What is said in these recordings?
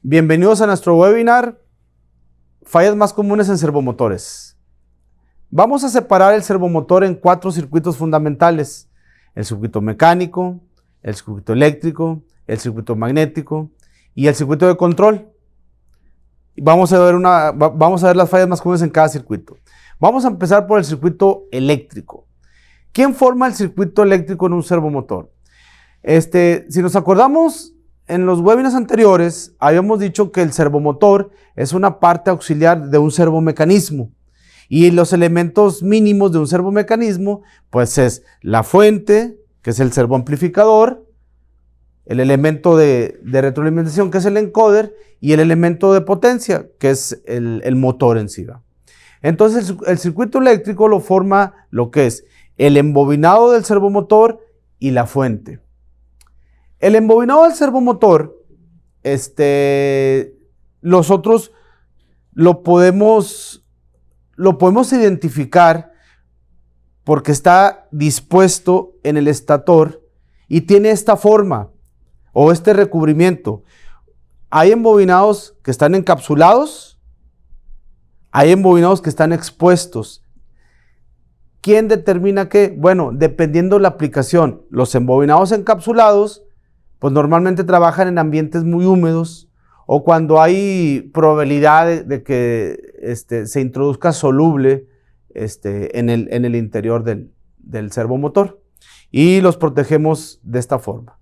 Bienvenidos a nuestro webinar, fallas más comunes en servomotores. Vamos a separar el servomotor en 4 circuitos fundamentales: el circuito mecánico, el circuito eléctrico, el circuito magnético y el circuito de control. Vamos a ver las fallas más comunes en cada circuito. Vamos a empezar por el circuito eléctrico. ¿Quién forma el circuito eléctrico en un servomotor? Si nos acordamos, en los webinars anteriores habíamos dicho que el servomotor es una parte auxiliar de un servomecanismo, y los elementos mínimos de un servomecanismo pues es la fuente, que es el servoamplificador, el elemento de retroalimentación, que es el encoder, y el elemento de potencia, que es el motor en sí. Entonces el circuito eléctrico lo forma lo que es el embobinado del servomotor y la fuente. El embobinado del servomotor, nosotros lo podemos identificar porque está dispuesto en el estator y tiene esta forma o este recubrimiento. Hay embobinados que están encapsulados, hay embobinados que están expuestos. ¿Quién determina qué? Bueno, dependiendo de la aplicación. Los embobinados encapsulados pues normalmente trabajan en ambientes muy húmedos o cuando hay probabilidad de que se introduzca soluble en el interior del servomotor, y los protegemos de esta forma.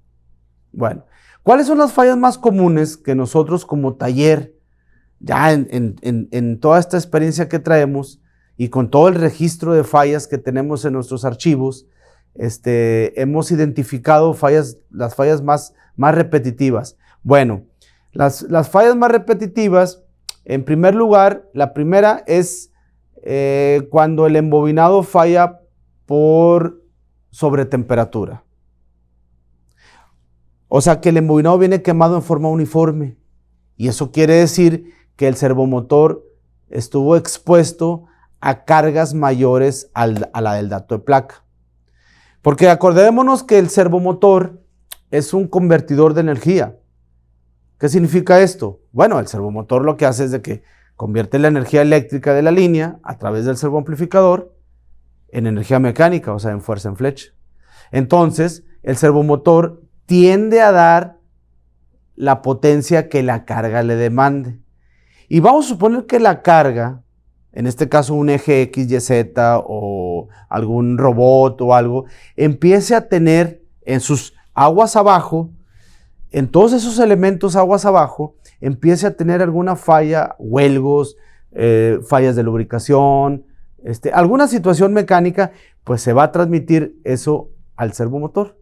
Bueno, ¿cuáles son las fallas más comunes que nosotros como taller, ya en toda esta experiencia que traemos y con todo el registro de fallas que tenemos en nuestros archivos, hemos identificado las fallas más repetitivas? Bueno, las fallas más repetitivas, en primer lugar, la primera es cuando el embobinado falla por sobretemperatura. O sea, que el embobinado viene quemado en forma uniforme, y eso quiere decir que el servomotor estuvo expuesto a cargas mayores a la del dato de placa. Porque acordémonos que el servomotor es un convertidor de energía. ¿Qué significa esto? Bueno, el servomotor lo que hace es de que convierte la energía eléctrica de la línea a través del servoamplificador en energía mecánica, o sea, en fuerza en flecha. Entonces, el servomotor tiende a dar la potencia que la carga le demande. Y vamos a suponer que la carga, en este caso un eje X, Y, Z o algún robot o algo, empiece a tener en sus aguas abajo, en todos esos elementos aguas abajo, empiece a tener alguna falla, huelgos, fallas de lubricación, alguna situación mecánica, pues se va a transmitir eso al servomotor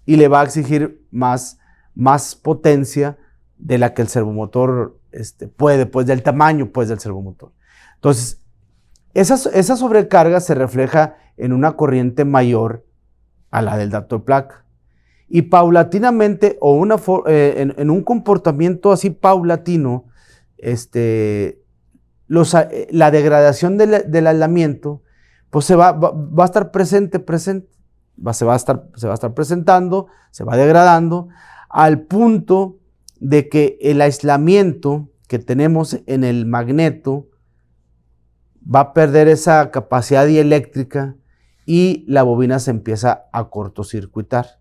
y le va a exigir más potencia de la que el servomotor puede, pues del tamaño pues del servomotor. Entonces, esa sobrecarga se refleja en una corriente mayor a la del dato de placa. Y paulatinamente, o en un comportamiento así paulatino, la degradación del aislamiento, pues va a estar presente. Se va a estar presentando, se va degradando, al punto de que el aislamiento que tenemos en el magneto va a perder esa capacidad dieléctrica y la bobina se empieza a cortocircuitar.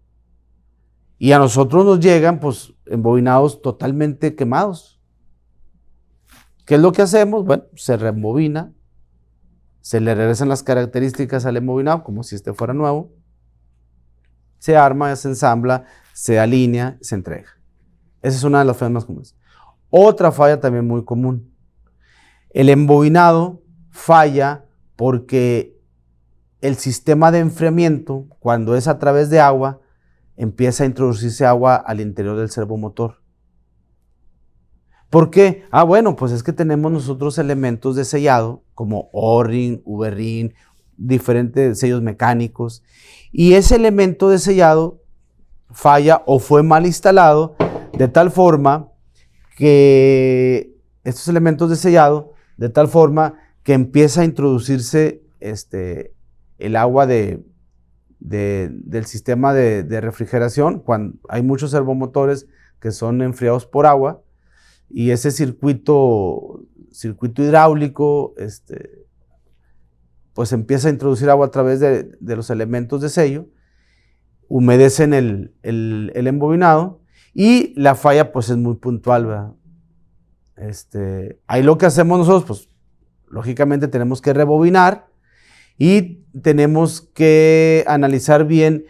Y a nosotros nos llegan pues embobinados totalmente quemados. ¿Qué es lo que hacemos? Bueno, se reembobina, se le regresan las características al embobinado como si fuera nuevo, se arma, se ensambla, se alinea, se entrega. Esa es una de las fallas más comunes. Otra falla también muy común: el embobinado falla porque el sistema de enfriamiento, cuando es a través de agua, empieza a introducirse agua al interior del servomotor. ¿Por qué? Bueno, pues es que tenemos nosotros elementos de sellado como O-ring, V-ring, diferentes sellos mecánicos, y ese elemento de sellado falla o fue mal instalado de tal forma que estos elementos de sellado, de tal forma que empieza a introducirse el agua del sistema de refrigeración. Cuando hay muchos servomotores que son enfriados por agua, y ese circuito hidráulico, pues empieza a introducir agua a través de los elementos de sello, humedecen el embobinado y la falla pues es muy puntual, ¿verdad? Ahí lo que hacemos nosotros, pues lógicamente tenemos que rebobinar y tenemos que analizar bien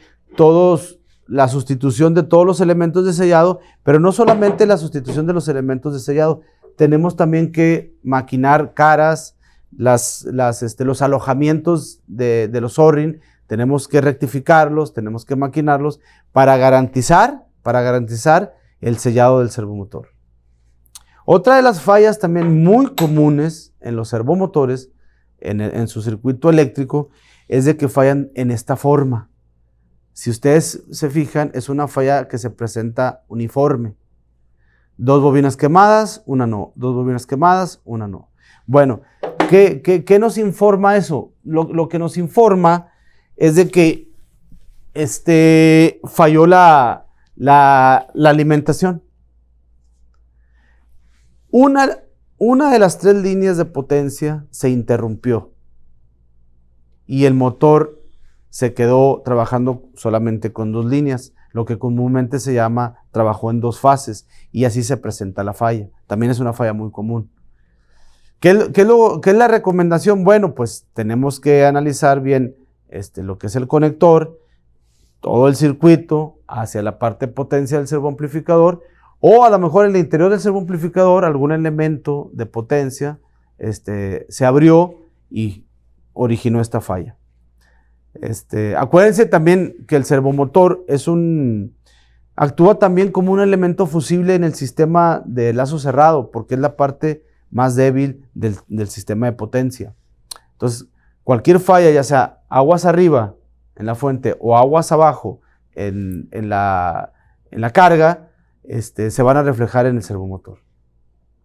la sustitución de todos los elementos de sellado, pero no solamente la sustitución de los elementos de sellado, tenemos también que maquinar caras, los alojamientos de los O-ring, tenemos que rectificarlos, tenemos que maquinarlos para garantizar el sellado del servomotor. Otra de las fallas también muy comunes en los servomotores, en su circuito eléctrico, es de que fallan en esta forma. Si ustedes se fijan, es una falla que se presenta uniforme. 2 bobinas quemadas, una no. 2 bobinas quemadas, una no. Bueno, ¿qué nos informa eso? Lo que nos informa es de que falló la alimentación. Una de las 3 líneas de potencia se interrumpió y el motor se quedó trabajando solamente con 2 líneas, lo que comúnmente se llama trabajó en 2 fases, y así se presenta la falla. También es una falla muy común. ¿Qué es la recomendación? Bueno, pues tenemos que analizar bien lo que es el conector, todo el circuito hacia la parte de potencia del servoamplificador, o a lo mejor en el interior del servoamplificador algún elemento de potencia se abrió y originó esta falla. Acuérdense también que el servomotor actúa también como un elemento fusible en el sistema de lazo cerrado, porque es la parte más débil del sistema de potencia. Entonces, cualquier falla, ya sea aguas arriba en la fuente o aguas abajo en la carga, se van a reflejar en el servomotor.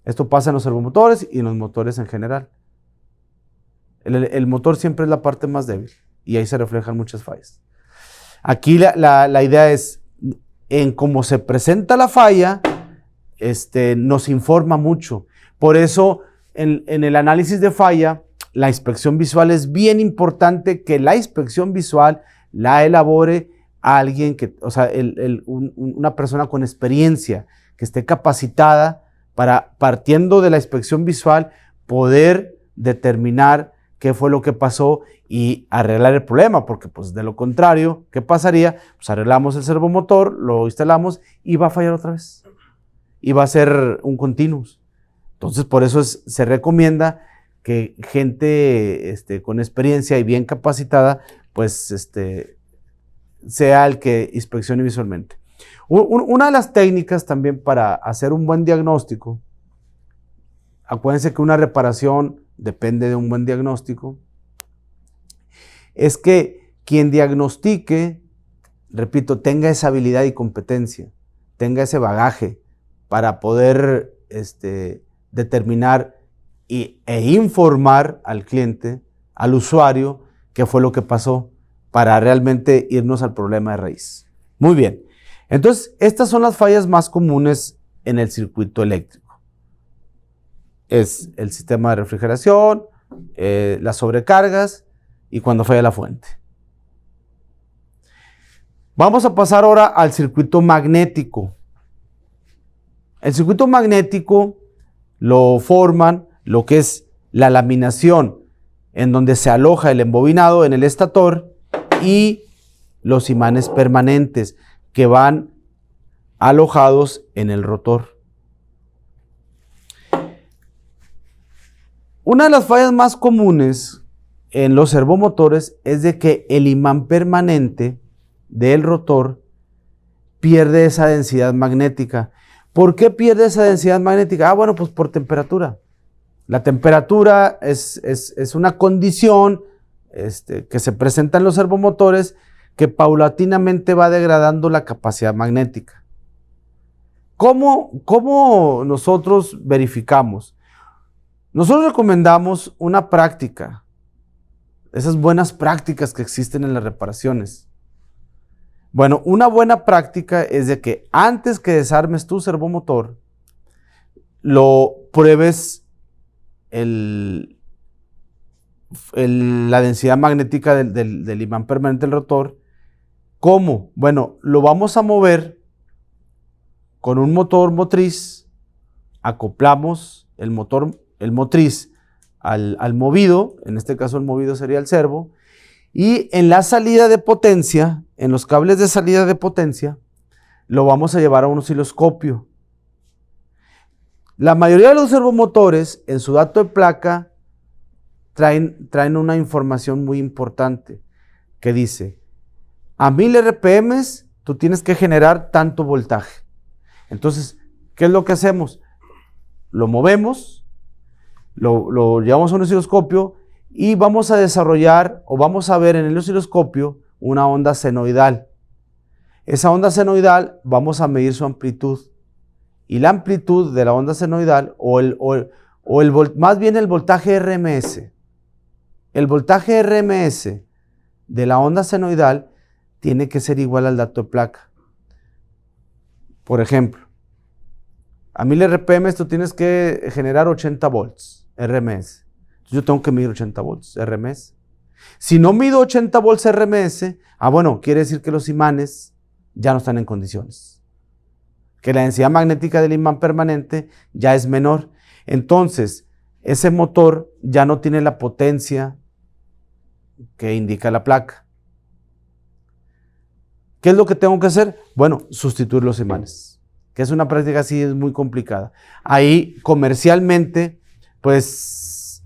Esto pasa en los servomotores y en los motores en general. El motor siempre es la parte más débil y ahí se reflejan muchas fallas. Aquí la idea es, en cómo se presenta la falla, nos informa mucho. Por eso, en el análisis de falla, la inspección visual es bien importante, que la inspección visual la elabore alguien una persona con experiencia, que esté capacitada para, partiendo de la inspección visual, poder determinar qué fue lo que pasó y arreglar el problema, porque pues de lo contrario, ¿qué pasaría? Pues arreglamos el servomotor, lo instalamos y va a fallar otra vez. Y va a ser un continuous. Entonces, por eso se recomienda que gente con experiencia y bien capacitada, pues sea el que inspeccione visualmente. Una de las técnicas también para hacer un buen diagnóstico, acuérdense que una reparación depende de un buen diagnóstico, es que quien diagnostique, repito, tenga esa habilidad y competencia, tenga ese bagaje para poder determinar e informar al cliente, al usuario, qué fue lo que pasó para realmente irnos al problema de raíz. Muy bien. Entonces, estas son las fallas más comunes en el circuito eléctrico. Es el sistema de refrigeración, las sobrecargas y cuando falla la fuente. Vamos a pasar ahora al circuito magnético. El circuito magnético lo forman lo que es la laminación, en donde se aloja el embobinado en el estator y los imanes permanentes que van alojados en el rotor. Una de las fallas más comunes en los servomotores es de que el imán permanente del rotor pierde esa densidad magnética. ¿Por qué pierde esa densidad magnética? Bueno, pues por temperatura. La temperatura es una condición que se presenta en los servomotores que paulatinamente va degradando la capacidad magnética. ¿Cómo nosotros verificamos? Nosotros recomendamos una práctica, esas buenas prácticas que existen en las reparaciones. Bueno, una buena práctica es de que antes que desarmes tu servomotor, lo pruebes la densidad magnética del imán permanente del rotor. ¿Cómo? Bueno, lo vamos a mover con un motor motriz, acoplamos el motriz al movido, en este caso el movido sería el servo, y en la salida de potencia, en los cables de salida de potencia, lo vamos a llevar a un osciloscopio. La mayoría de los servomotores en su dato de placa traen una información muy importante que dice: a 1000 RPM tú tienes que generar tanto voltaje. Entonces, ¿qué es lo que hacemos? Lo movemos, lo llevamos a un osciloscopio y vamos a desarrollar o vamos a ver en el osciloscopio una onda senoidal. Esa onda senoidal vamos a medir su amplitud. Y la amplitud de la onda senoidal, más bien el voltaje RMS. El voltaje RMS de la onda senoidal tiene que ser igual al dato de placa. Por ejemplo, a 1000 RPM tú tienes que generar 80 volts RMS. Entonces yo tengo que medir 80 volts RMS. Si no mido 80 volts RMS, bueno, quiere decir que los imanes ya no están en condiciones, que la densidad magnética del imán permanente ya es menor. Entonces, ese motor ya no tiene la potencia que indica la placa. ¿Qué es lo que tengo que hacer? Bueno, sustituir los imanes, que es una práctica así, es muy complicada. Ahí, comercialmente, pues,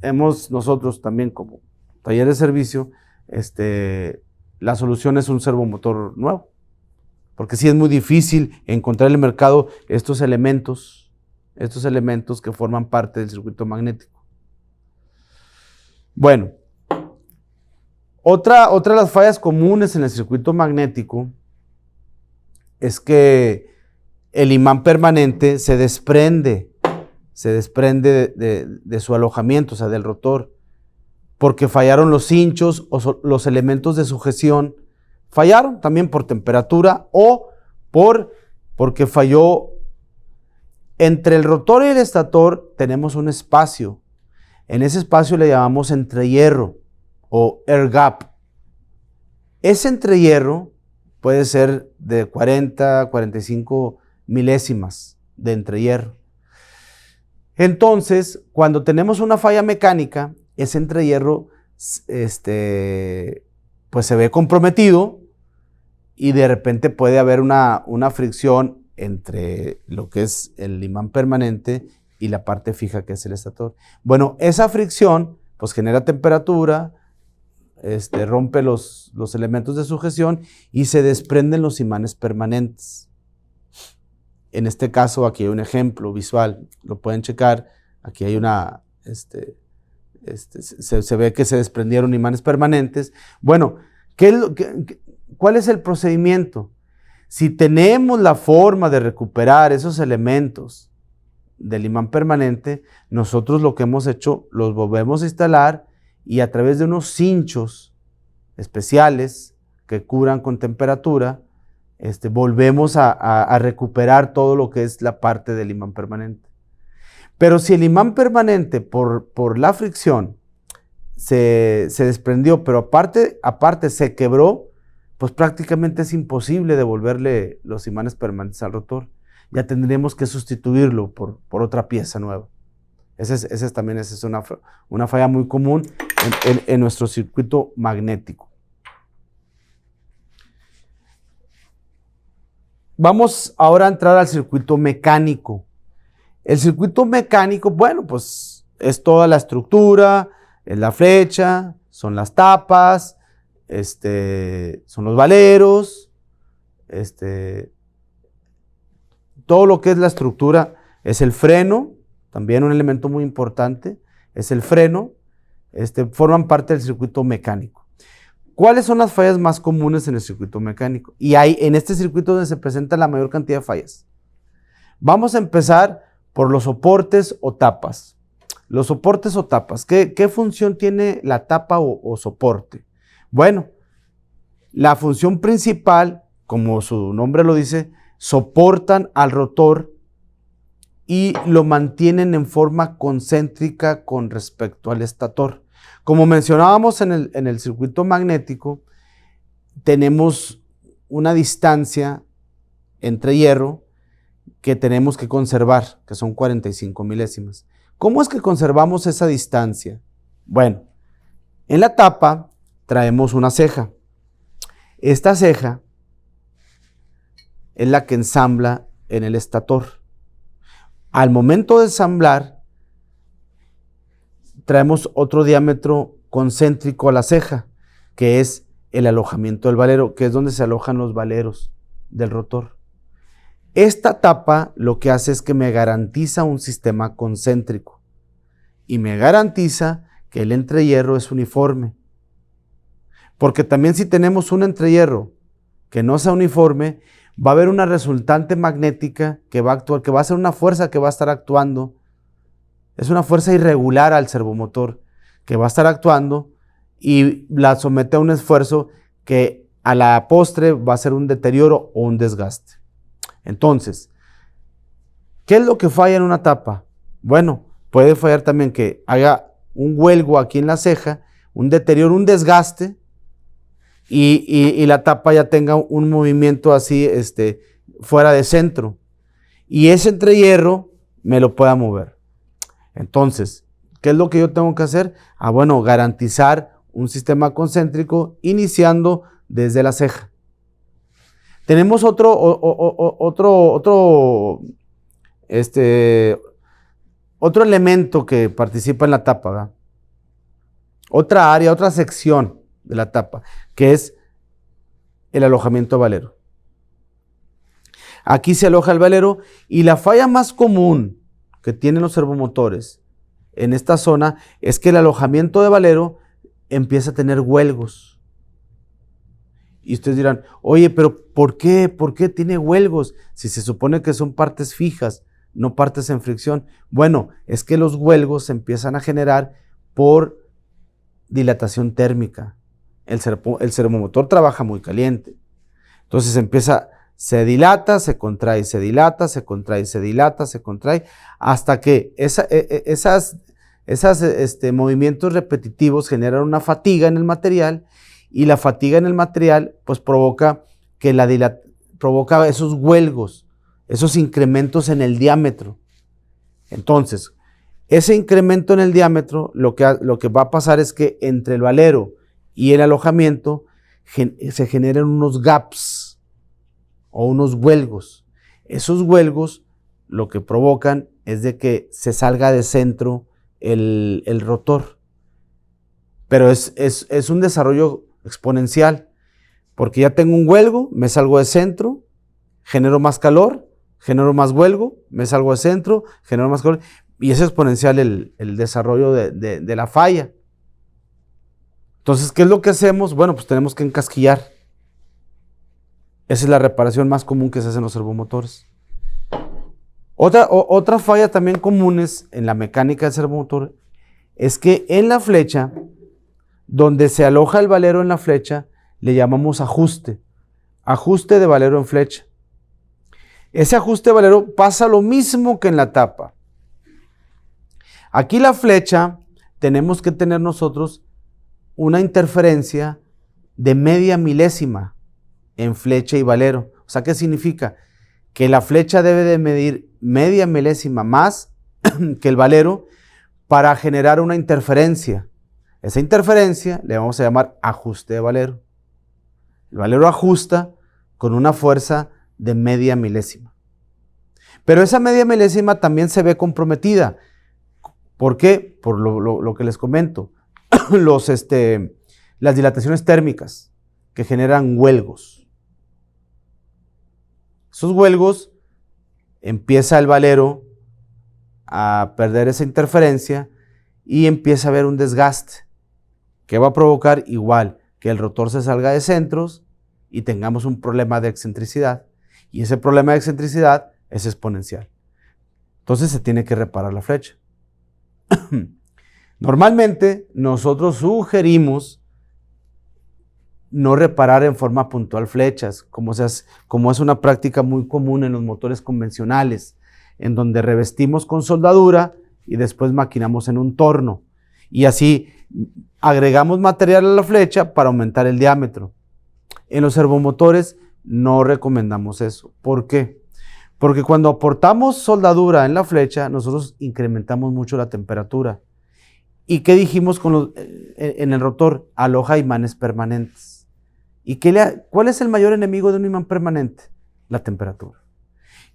nosotros también como taller de servicio, la solución es un servomotor nuevo. Porque sí es muy difícil encontrar en el mercado estos elementos que forman parte del circuito magnético. Bueno, otra de las fallas comunes en el circuito magnético es que el imán permanente se desprende de su alojamiento, o sea, del rotor, porque fallaron los cinchos o los elementos de sujeción. Fallaron también por temperatura o porque falló. Entre el rotor y el estator tenemos un espacio. En ese espacio le llamamos entrehierro o air gap. Ese entrehierro puede ser de 40 a 45 milésimas de entrehierro. Entonces, cuando tenemos una falla mecánica, ese entrehierro pues se ve comprometido y de repente puede haber una fricción entre lo que es el imán permanente y la parte fija que es el estator. Bueno, esa fricción pues genera temperatura, rompe los elementos de sujeción y se desprenden los imanes permanentes. En este caso aquí hay un ejemplo visual, lo pueden checar. Aquí hay se ve que se desprendieron imanes permanentes. Bueno, ¿cuál es el procedimiento? Si tenemos la forma de recuperar esos elementos del imán permanente, nosotros lo que hemos hecho, los volvemos a instalar y a través de unos cinchos especiales que curan con temperatura, volvemos a recuperar todo lo que es la parte del imán permanente. Pero si el imán permanente por la fricción se desprendió, pero aparte se quebró, pues prácticamente es imposible devolverle los imanes permanentes al rotor. Ya tendríamos que sustituirlo por otra pieza nueva. Esa es una falla muy común en nuestro circuito magnético. Vamos ahora a entrar al circuito mecánico. El circuito mecánico, bueno, pues es toda la estructura, es la flecha, son las tapas, son los valeros, todo lo que es la estructura, es el freno, también un elemento muy importante, es el freno, forman parte del circuito mecánico. ¿Cuáles son las fallas más comunes en el circuito mecánico? Y hay en este circuito donde se presenta la mayor cantidad de fallas. Vamos a empezar por los soportes o tapas. Los soportes o tapas, ¿qué función tiene la tapa o soporte? Bueno, la función principal, como su nombre lo dice, soportan al rotor y lo mantienen en forma concéntrica con respecto al estator. Como mencionábamos en el circuito magnético, tenemos una distancia entre hierro que tenemos que conservar, que son 45 milésimas. ¿Cómo es que conservamos esa distancia? Bueno, en la tapa traemos una ceja. Esta ceja es la que ensambla en el estator. Al momento de ensamblar, traemos otro diámetro concéntrico a la ceja, que es el alojamiento del valero, que es donde se alojan los valeros del rotor. Esta tapa lo que hace es que me garantiza un sistema concéntrico y me garantiza que el entrehierro es uniforme. Porque también si tenemos un entrehierro que no sea uniforme, va a haber una resultante magnética que va a actuar, que va a ser una fuerza que va a estar actuando. Es una fuerza irregular al servomotor que va a estar actuando y la somete a un esfuerzo que a la postre va a ser un deterioro o un desgaste. Entonces, ¿qué es lo que falla en una tapa? Bueno, puede fallar también que haya un huelgo aquí en la ceja, un deterioro, un desgaste, y la tapa ya tenga un movimiento así fuera de centro. Y ese entrehierro me lo pueda mover. Entonces, ¿qué es lo que yo tengo que hacer? Bueno, garantizar un sistema concéntrico iniciando desde la ceja. Tenemos otro elemento que participa en la tapa, ¿verdad? Otra área, otra sección de la tapa, que es el alojamiento valero. Aquí se aloja el valero y la falla más común que tienen los servomotores en esta zona es que el alojamiento de valero empieza a tener huelgos. Y ustedes dirán, oye, pero ¿por qué? ¿Por qué tiene huelgos? Si se supone que son partes fijas, no partes en fricción. Bueno, es que los huelgos se empiezan a generar por dilatación térmica. El servomotor trabaja muy caliente. Entonces se dilata, se contrae, se dilata, se contrae, se dilata, se contrae, hasta que esos movimientos repetitivos generan una fatiga en el material, y la fatiga en el material pues provoca esos huelgos, esos incrementos en el diámetro. Entonces, ese incremento en el diámetro, lo que va a pasar es que entre el valero y el alojamiento se generan unos gaps o unos huelgos. Esos huelgos lo que provocan es de que se salga de centro el rotor. Pero es un desarrollo exponencial, porque ya tengo un huelgo, me salgo de centro, genero más calor, genero más huelgo, me salgo de centro, genero más calor, y es exponencial el desarrollo de la falla. Entonces, ¿qué es lo que hacemos? Bueno, pues tenemos que encasquillar. Esa es la reparación más común que se hace en los servomotores. Otra falla también comunes en la mecánica del servomotor es que en la flecha, donde se aloja el valero en la flecha, le llamamos ajuste de valero en flecha. Ese ajuste de valero pasa lo mismo que en la tapa. Aquí la flecha tenemos que tener nosotros una interferencia de media milésima en flecha y valero. O sea, ¿qué significa? Que la flecha debe de medir media milésima más que el valero para generar una interferencia. Esa interferencia le vamos a llamar ajuste de valero. El valero ajusta con una fuerza de media milésima. Pero esa media milésima también se ve comprometida. ¿Por qué? Por lo que les comento. Las dilataciones térmicas que generan huelgos. Esos huelgos empieza el valero a perder esa interferencia y empieza a haber un desgaste que va a provocar igual que el rotor se salga de centros y tengamos un problema de excentricidad. Y ese problema de excentricidad es exponencial. Entonces se tiene que reparar la flecha. Normalmente nosotros sugerimos no reparar en forma puntual flechas, como es una práctica muy común en los motores convencionales. en donde revestimos con soldadura y después maquinamos en un torno. Y así agregamos material a la flecha para aumentar el diámetro. En los servomotores no recomendamos eso. ¿Por qué? Porque cuando aportamos soldadura en la flecha, nosotros incrementamos mucho la temperatura. ¿Y qué dijimos en el rotor? Aloja imanes permanentes. ¿Y cuál es el mayor enemigo de un imán permanente? La temperatura.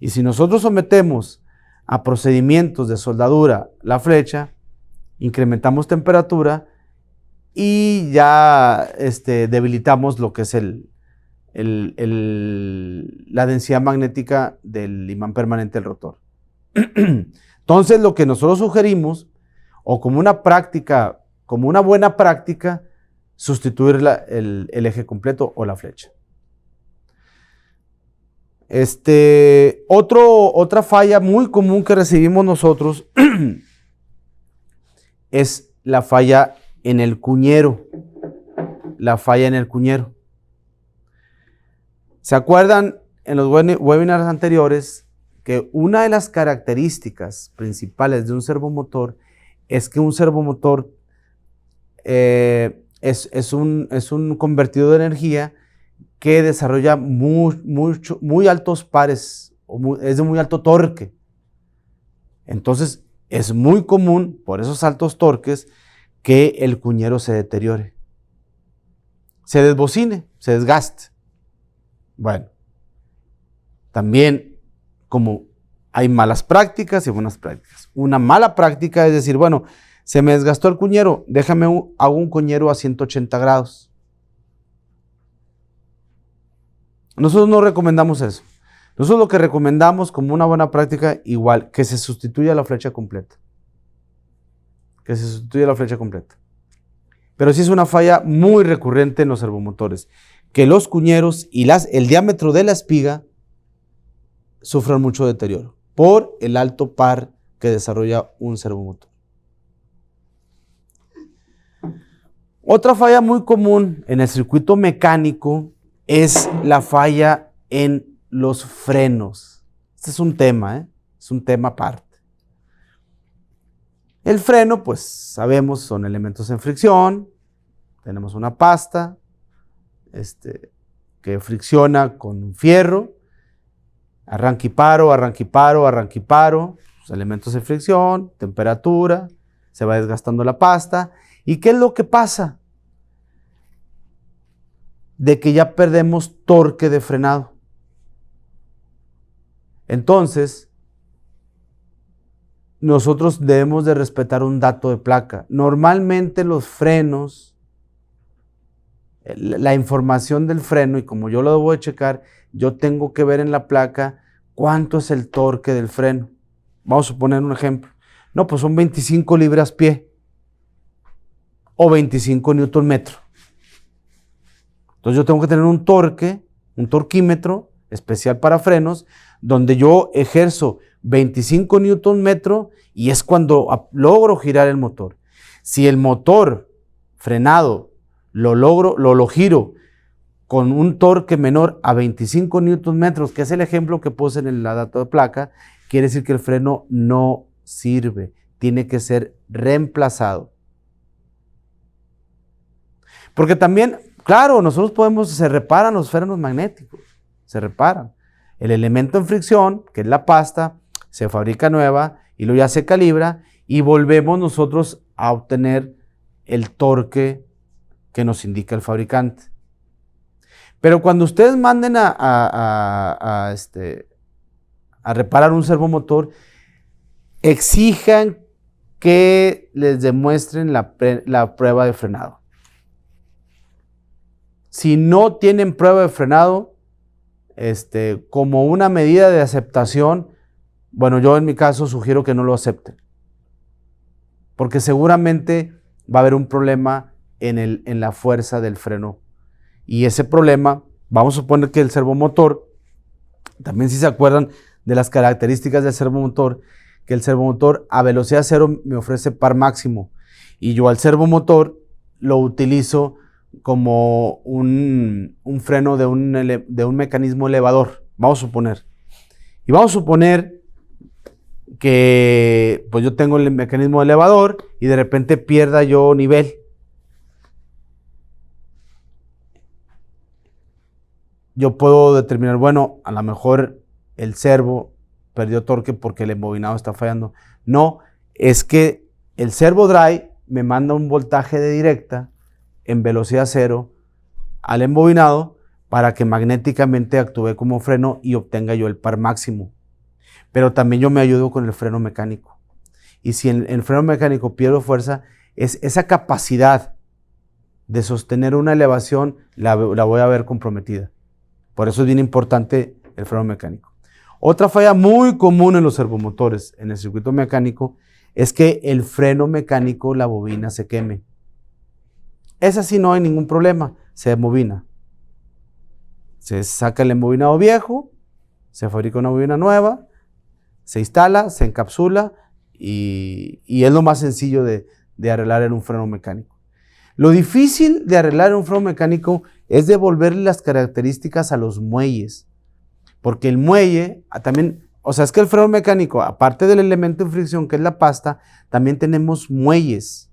Y si nosotros sometemos a procedimientos de soldadura la flecha, incrementamos temperatura y ya debilitamos lo que es la densidad magnética del imán permanente del rotor. Entonces, lo que nosotros sugerimos, o como una práctica, como una buena práctica, sustituir el eje completo o la flecha. Otra falla muy común que recibimos nosotros es la falla en el cuñero. La falla en el cuñero. ¿Se acuerdan en los webinars anteriores que una de las características principales de un servomotor es que un servomotor es un convertidor de energía que desarrolla muy altos pares, es de muy alto torque? Entonces, es muy común, por esos altos torques, que el cuñero se deteriore, se desbocine, se desgaste. Bueno, también como hay malas prácticas y buenas prácticas. Una mala práctica es decir, bueno, se me desgastó el cuñero, hago un cuñero a 180 grados. Nosotros no recomendamos eso. Nosotros lo que recomendamos como una buena práctica, igual, que se sustituya la flecha completa. Que se sustituya la flecha completa. Pero sí es una falla muy recurrente en los servomotores, que los cuñeros y el diámetro de la espiga sufran mucho deterioro por el alto par que desarrolla un servomotor. Otra falla muy común en el circuito mecánico es la falla en los frenos. Este es un tema, es un tema aparte. El freno, pues sabemos, son elementos en fricción. Tenemos una pasta que fricciona con fierro. Arranque y paro, arranque y paro, arranque y paro. Los elementos en fricción, temperatura, se va desgastando la pasta. ¿Y qué es lo que pasa? De que ya perdemos torque de frenado. Entonces, nosotros debemos de respetar un dato de placa. Normalmente los frenos, la información del freno, y como yo lo debo de checar, yo tengo que ver en la placa cuánto es el torque del freno. Vamos a poner un ejemplo. No, pues son 25 libras-pie o 25 newton metro. Entonces yo tengo que tener un torquímetro especial para frenos, donde yo ejerzo 25 newton metro y es cuando logro girar el motor. Si el motor frenado lo giro con un torque menor a 25 newton metros, que es el ejemplo que puse en la data de placa, quiere decir que el freno no sirve, tiene que ser reemplazado. Porque también, claro, se reparan los frenos magnéticos, se reparan. El elemento en fricción, que es la pasta, se fabrica nueva y luego ya se calibra y volvemos nosotros a obtener el torque que nos indica el fabricante. Pero cuando ustedes manden a reparar un servomotor, exijan que les demuestren la prueba de frenado. Si no tienen prueba de frenado, como una medida de aceptación, bueno, yo en mi caso sugiero que no lo acepten. Porque seguramente va a haber un problema en la fuerza del freno. Y ese problema, vamos a suponer que el servomotor, también si se acuerdan de las características del servomotor, que el servomotor a velocidad cero me ofrece par máximo. Y yo al servomotor lo utilizo como un freno de un mecanismo elevador, vamos a suponer. Y vamos a suponer que pues yo tengo el mecanismo elevador y de repente pierda yo nivel. Yo puedo determinar, bueno, a lo mejor el servo perdió torque porque el embobinado está fallando. No, es que el servo drive me manda un voltaje de directa en velocidad cero al embobinado para que magnéticamente actúe como freno y obtenga yo el par máximo. Pero también yo me ayudo con el freno mecánico. Y si en el freno mecánico pierdo fuerza, es esa capacidad de sostener una elevación la voy a ver comprometida. Por eso es bien importante el freno mecánico. Otra falla muy común en los servomotores, en el circuito mecánico, es que el freno mecánico, la bobina se queme. Esa sí no hay ningún problema, se embobina. Se saca el embobinado viejo, se fabrica una bobina nueva, se instala, se encapsula y es lo más sencillo de arreglar en un freno mecánico. Lo difícil de arreglar en un freno mecánico es devolverle las características a los muelles. Porque el muelle también, o sea, es que el freno mecánico, aparte del elemento de fricción que es la pasta, también tenemos muelles.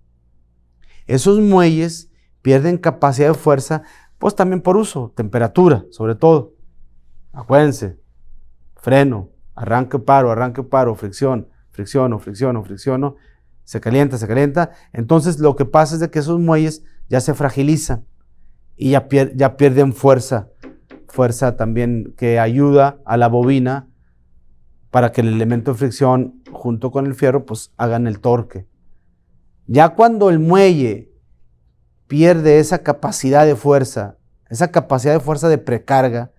Esos muelles pierden capacidad de fuerza, pues también por uso, temperatura, sobre todo. Acuérdense, freno, arranque, paro, fricción, fricciono, se calienta. Entonces lo que pasa es de que esos muelles ya se fragilizan y ya pierden fuerza también que ayuda a la bobina para que el elemento de fricción junto con el fierro pues hagan el torque. Ya cuando el muelle pierde esa capacidad de fuerza de precarga,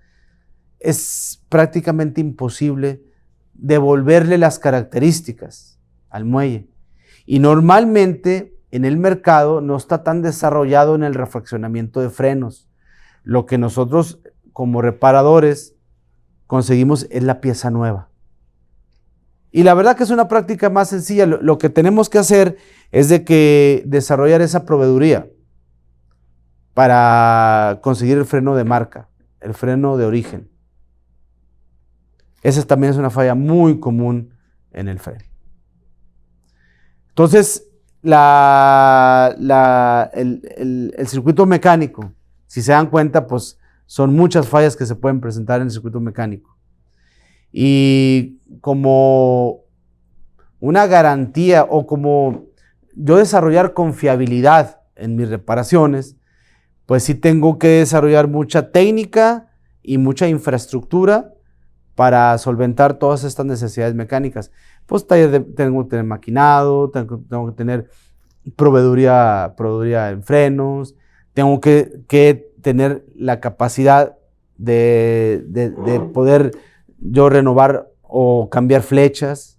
es prácticamente imposible devolverle las características al muelle. Y normalmente en el mercado no está tan desarrollado en el refaccionamiento de frenos. Lo que nosotros como reparadores conseguimos es la pieza nueva. Y la verdad que es una práctica más sencilla. Lo que tenemos que hacer es de que desarrollar esa proveeduría para conseguir el freno de marca, el freno de origen. Esa también es una falla muy común en el freno. Entonces, el circuito mecánico, si se dan cuenta, pues son muchas fallas que se pueden presentar en el circuito mecánico. Y como una garantía o como yo desarrollar confiabilidad en mis reparaciones, pues sí tengo que desarrollar mucha técnica y mucha infraestructura para solventar todas estas necesidades mecánicas. Pues tengo que tener maquinado, tengo que tener proveeduría en frenos, tengo que tener la capacidad de poder yo renovar o cambiar flechas,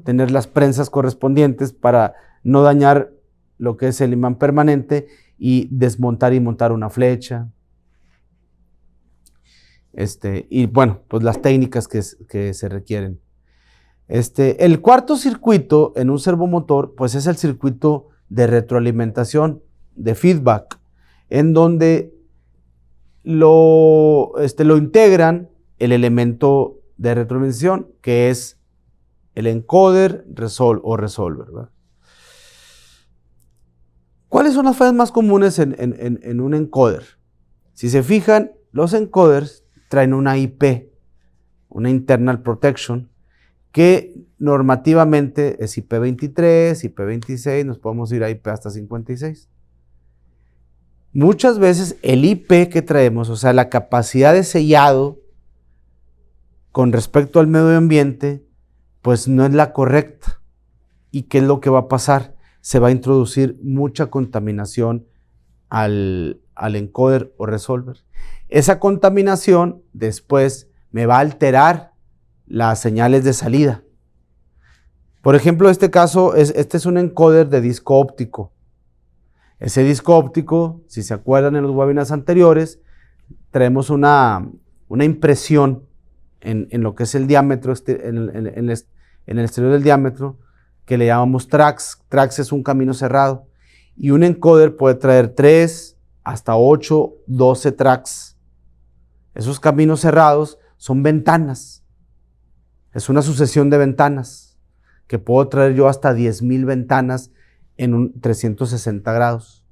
tener las prensas correspondientes para no dañar lo que es el imán permanente y desmontar y montar una flecha. Y bueno, pues las técnicas que se requieren. El cuarto circuito en un servomotor, pues es el circuito de retroalimentación, de feedback, en donde lo integran el elemento de retroalimentación, que es el encoder o resolver, ¿verdad? ¿Cuáles son las fallas más comunes en un encoder? Si se fijan, los encoders traen una IP, una Internal Protection, que normativamente es IP23, IP26, nos podemos ir a IP hasta 56. Muchas veces el IP que traemos, o sea, la capacidad de sellado con respecto al medio ambiente, pues no es la correcta. ¿Y qué es lo que va a pasar? Se va a introducir mucha contaminación al encoder o resolver. Esa contaminación después me va a alterar las señales de salida. Por ejemplo, este caso, este es un encoder de disco óptico. Ese disco óptico, si se acuerdan en los webinars anteriores, traemos una impresión en lo que es el diámetro, en el exterior del diámetro, que le llamamos tracks. Tracks es un camino cerrado. Y un encoder puede traer 3 hasta 8, 12 tracks. Esos caminos cerrados son ventanas. Es una sucesión de ventanas que puedo traer yo hasta 10,000 ventanas en un 360 grados.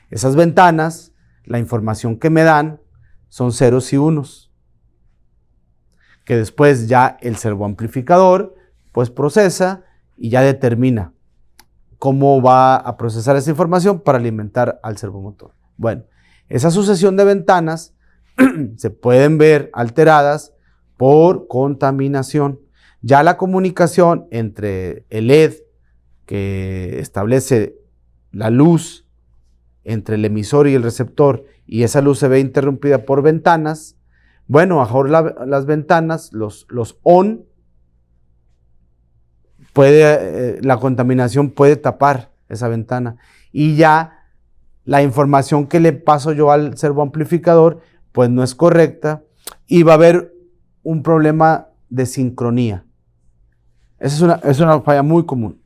Esas ventanas, la información que me dan son ceros y unos, que después ya el servoamplificador pues procesa y ya determina cómo va a procesar esa información para alimentar al servomotor. Bueno, esa sucesión de ventanas se pueden ver alteradas por contaminación. Ya la comunicación entre el LED, que establece la luz entre el emisor y el receptor, y esa luz se ve interrumpida por ventanas, bueno, ahora las ventanas, los ON, la contaminación puede tapar esa ventana, y ya la información que le paso yo al servoamplificador pues no es correcta, y va a haber un problema de sincronía. Esa es una falla muy común.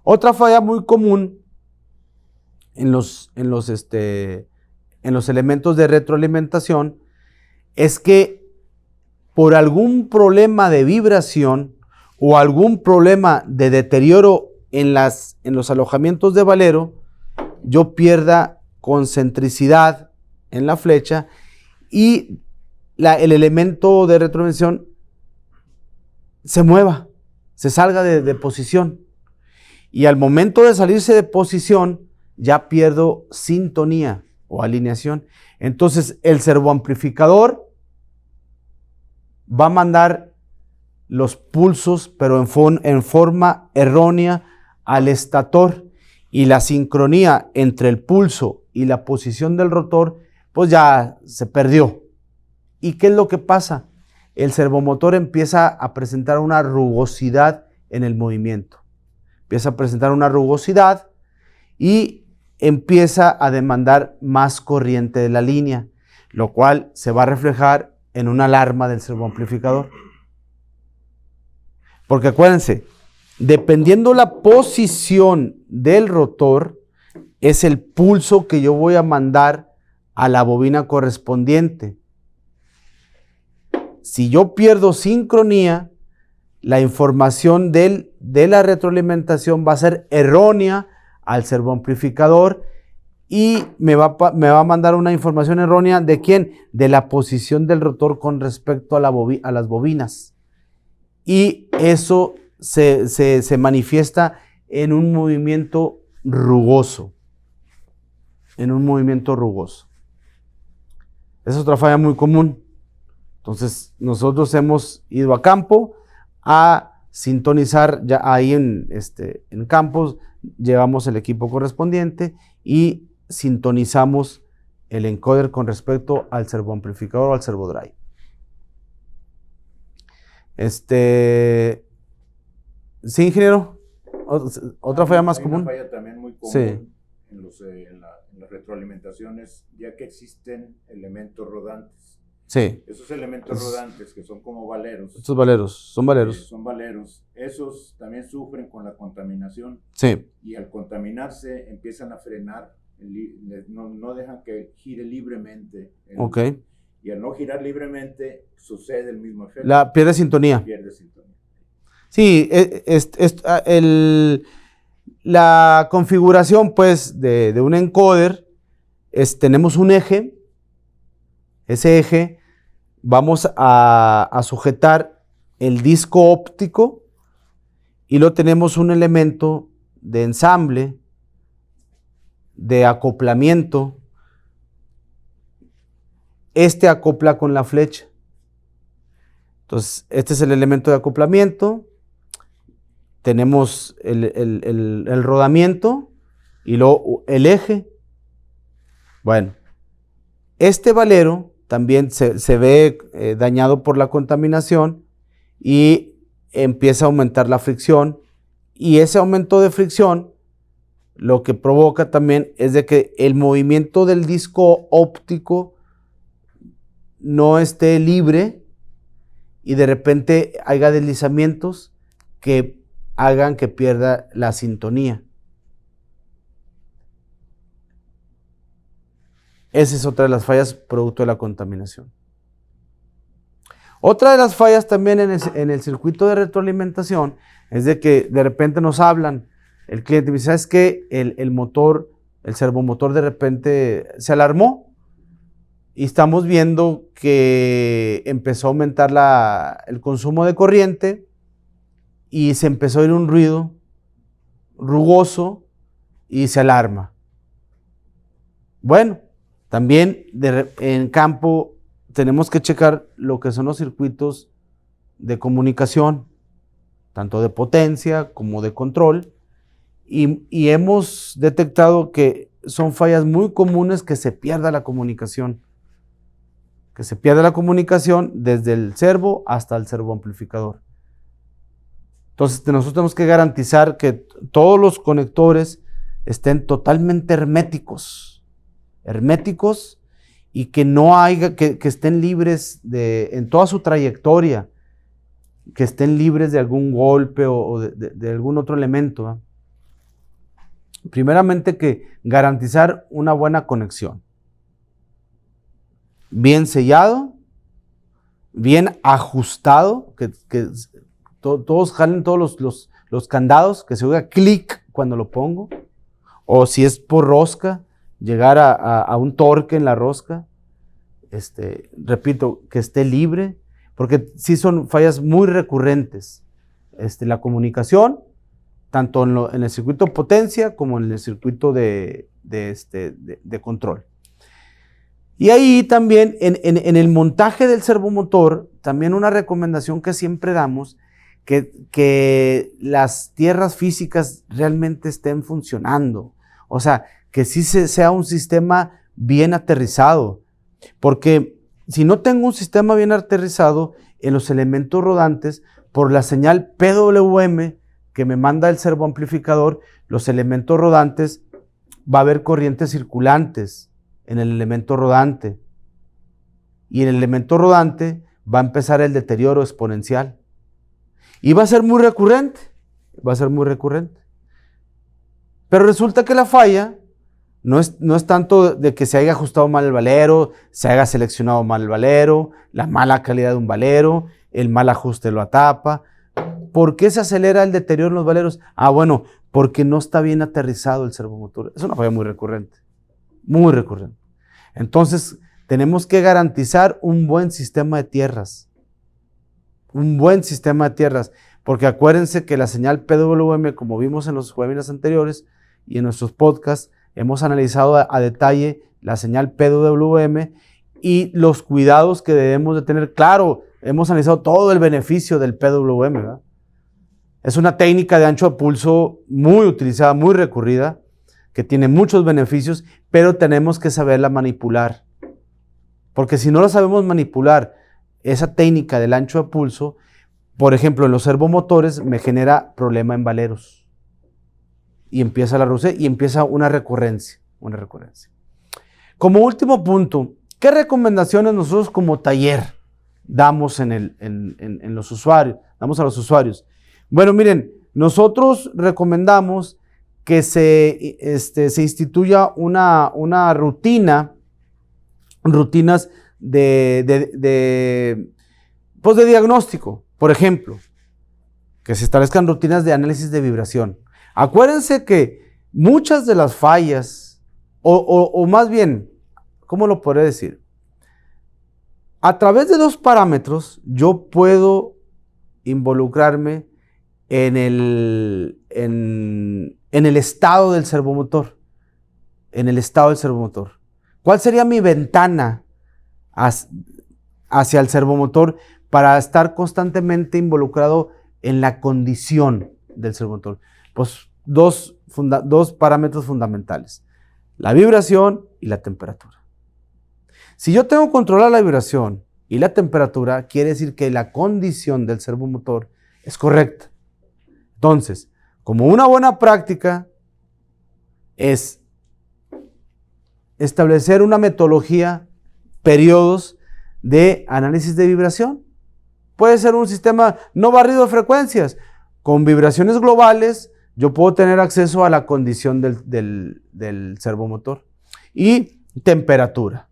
Otra falla muy común en los elementos de retroalimentación es que por algún problema de vibración o algún problema de deterioro en los alojamientos de valero, yo pierda concentricidad en la flecha y el elemento de retroalimentación se mueva, se salga de posición. Y al momento de salirse de posición, ya pierdo sintonía o alineación. Entonces, el servoamplificador va a mandar los pulsos, pero en forma errónea al estator. Y la sincronía entre el pulso y la posición del rotor, pues ya se perdió. ¿Y qué es lo que pasa? El servomotor empieza a presentar una rugosidad en el movimiento. Empieza a presentar una rugosidad y empieza a demandar más corriente de la línea, lo cual se va a reflejar en una alarma del servoamplificador. Porque acuérdense, dependiendo la posición del rotor, es el pulso que yo voy a mandar a la bobina correspondiente. Si yo pierdo sincronía, la información de la retroalimentación va a ser errónea al servoamplificador y me va a mandar una información errónea ¿de quién? De la posición del rotor con respecto a las bobinas. Y eso se manifiesta en un movimiento rugoso. En un movimiento rugoso. Esa es otra falla muy común. Entonces, nosotros hemos ido a campo a sintonizar, ya ahí en campos, llevamos el equipo correspondiente y sintonizamos el encoder con respecto al servoamplificador o al servodrive. Sí, ingeniero. Otra falla más común. Una falla también muy común, sí, en las retroalimentaciones, ya que existen elementos rodantes. Sí. Esos elementos rodantes que son como valeros. Estos valeros, son valeros. Son valeros. Esos también sufren con la contaminación. Sí. Y al contaminarse empiezan a frenar, no dejan que gire libremente. Ok. Y al no girar libremente sucede el mismo efecto. Pierde sintonía. Pierde sintonía. Sí, la configuración pues de un encoder tenemos un eje. Ese eje vamos a sujetar el disco óptico y lo tenemos un elemento de ensamble, de acoplamiento. Acopla con la flecha. Entonces, este es el elemento de acoplamiento. Tenemos el rodamiento y luego el eje. Bueno, este valero también se ve dañado por la contaminación y empieza a aumentar la fricción, y ese aumento de fricción lo que provoca también es de que el movimiento del disco óptico no esté libre y de repente haya deslizamientos que hagan que pierda la sintonía. Esa es otra de las fallas producto de la contaminación. Otra de las fallas también en el circuito de retroalimentación es de que de repente nos hablan, el cliente me dice, ¿sabes qué? El motor, el servomotor de repente se alarmó y estamos viendo que empezó a aumentar el consumo de corriente y se empezó a oír un ruido rugoso y se alarma. Bueno, también en campo tenemos que checar lo que son los circuitos de comunicación, tanto de potencia como de control, y hemos detectado que son fallas muy comunes que se pierda la comunicación. Que se pierda la comunicación desde el servo hasta el servoamplificador. Entonces nosotros tenemos que garantizar que todos los conectores estén totalmente herméticos y que no haya, que estén libres en toda su trayectoria, que estén libres de algún golpe o de algún otro elemento, ¿eh? Primeramente que garantizar una buena conexión. Bien sellado, bien ajustado, que todos jalen todos los candados, que se oiga clic cuando lo pongo, o si es por rosca, llegar a un torque en la rosca, repito, que esté libre, porque sí son fallas muy recurrentes, la comunicación, tanto en el circuito potencia como en el circuito de control. Y ahí también, en el montaje del servomotor, también una recomendación que siempre damos, que las tierras físicas realmente estén funcionando. O sea, que sí sea un sistema bien aterrizado. Porque si no tengo un sistema bien aterrizado en los elementos rodantes, por la señal PWM que me manda el servoamplificador, los elementos rodantes, va a haber corrientes circulantes en el elemento rodante. Y en el elemento rodante va a empezar el deterioro exponencial. Y va a ser muy recurrente. Pero resulta que la falla no es tanto de que se haya ajustado mal el valero, se haya seleccionado mal el valero, la mala calidad de un valero, el mal ajuste lo atapa. ¿Por qué se acelera el deterioro en los valeros? Bueno, porque no está bien aterrizado el servomotor. Es una falla muy recurrente. Muy recurrente. Entonces, tenemos que garantizar un buen sistema de tierras. Porque acuérdense que la señal PWM, como vimos en los webinars anteriores y en nuestros podcasts, hemos analizado a detalle la señal PWM y los cuidados que debemos de tener. Claro, hemos analizado todo el beneficio del PWM, ¿verdad? Es una técnica de ancho de pulso muy utilizada, muy recurrida, que tiene muchos beneficios, pero tenemos que saberla manipular. Porque si no la sabemos manipular, esa técnica del ancho de pulso, por ejemplo, en los servomotores me genera problema en valeros. Y empieza la ruce y empieza una recurrencia. Como último punto, ¿qué recomendaciones nosotros como taller damos en los usuarios? Damos a los usuarios. Bueno, miren, nosotros recomendamos que se instituya una rutinas de diagnóstico. Por ejemplo, que se establezcan rutinas de análisis de vibración. Acuérdense que muchas de las fallas, o más bien, ¿cómo lo podré decir? A través de dos parámetros, yo puedo involucrarme en el estado del servomotor. ¿Cuál sería mi ventana hacia el servomotor para estar constantemente involucrado en la condición del servomotor? Pues dos parámetros fundamentales: la vibración y la temperatura. Si yo tengo controlada la vibración y la temperatura, quiere decir que la condición del servomotor es correcta. Entonces, como una buena práctica es establecer una metodología, periodos de análisis de vibración. Puede ser un sistema no barrido de frecuencias. Con vibraciones globales, yo puedo tener acceso a la condición del servomotor. Y temperatura.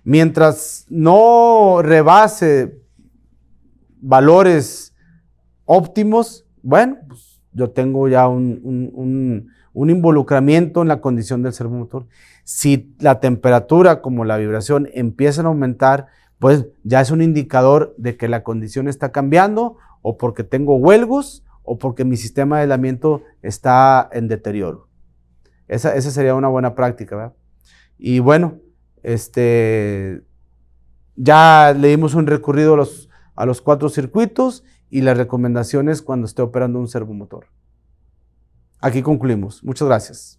Mientras no rebase valores óptimos, bueno, pues yo tengo ya un involucramiento en la condición del servomotor. Si la temperatura como la vibración empiezan a aumentar, pues ya es un indicador de que la condición está cambiando, o porque tengo huelgos, o porque mi sistema de aislamiento está en deterioro. Esa sería una buena práctica, ¿verdad? Y bueno, ya le dimos un recorrido a los 4 circuitos y las recomendaciones cuando esté operando un servomotor. Aquí concluimos. Muchas gracias.